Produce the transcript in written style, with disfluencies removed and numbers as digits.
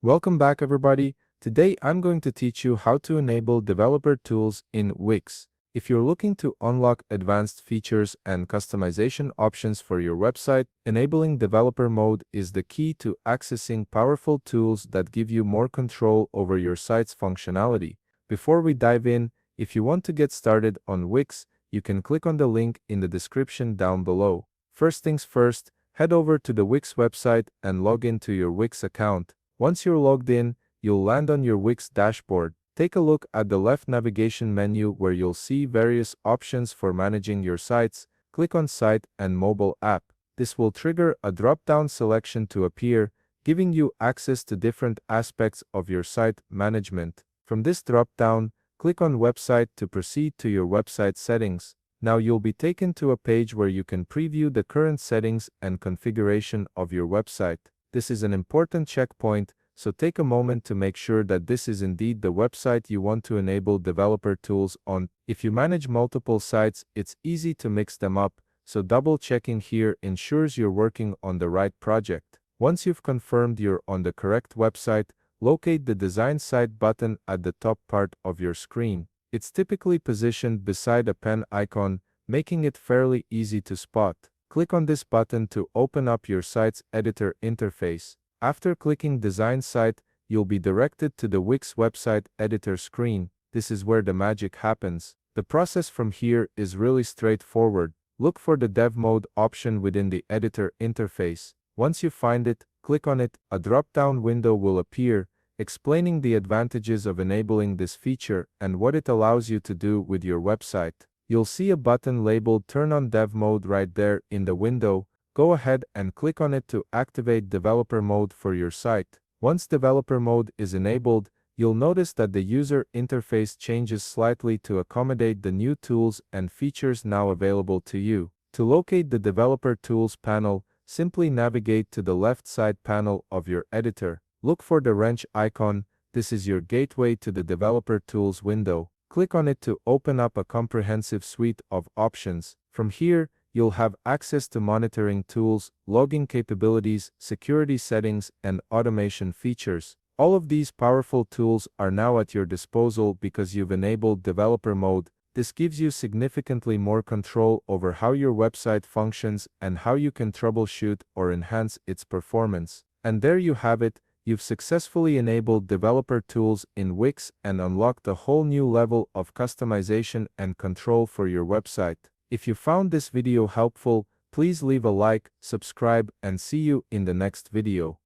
Welcome back, everybody. Today I'm going to teach you how to enable developer tools in Wix. If you're looking to unlock advanced features and customization options for your website, enabling developer mode is the key to accessing powerful tools that give you more control over your site's functionality. Before we dive in, if you want to get started on Wix, you can click on the link in the description down below. First things first, head over to the Wix website and log into your Wix account. Once you're logged in, you'll land on your Wix dashboard. Take a look at the left navigation menu where you'll see various options for managing your sites. Click on Site and Mobile App. This will trigger a drop-down selection to appear, giving you access to different aspects of your site management. From this drop-down, click on Website to proceed to your website settings. Now you'll be taken to a page where you can preview the current settings and configuration of your website. This is an important checkpoint, so take a moment to make sure that this is indeed the website you want to enable developer tools on. If you manage multiple sites, it's easy to mix them up, so double-checking here ensures you're working on the right project. Once you've confirmed you're on the correct website, locate the Design Site button at the top part of your screen. It's typically positioned beside a pen icon, making it fairly easy to spot. Click on this button to open up your site's editor interface. After clicking Design Site, you'll be directed to the Wix website editor screen. This is where the magic happens. The process from here is really straightforward. Look for the Dev Mode option within the editor interface. Once you find it, click on it. A drop-down window will appear, explaining the advantages of enabling this feature and what it allows you to do with your website. You'll see a button labeled Turn on Dev Mode right there in the window. Go ahead and click on it to activate developer mode for your site. Once developer mode is enabled, you'll notice that the user interface changes slightly to accommodate the new tools and features now available to you. To locate the developer tools panel, simply navigate to the left side panel of your editor. Look for the wrench icon. This is your gateway to the developer tools window. Click on it to open up a comprehensive suite of options. From here, you'll have access to monitoring tools, logging capabilities, security settings, and automation features. All of these powerful tools are now at your disposal because you've enabled developer mode. This gives you significantly more control over how your website functions and how you can troubleshoot or enhance its performance. And there you have it. You've successfully enabled developer tools in Wix and unlocked a whole new level of customization and control for your website. If you found this video helpful, please leave a like, subscribe, and see you in the next video.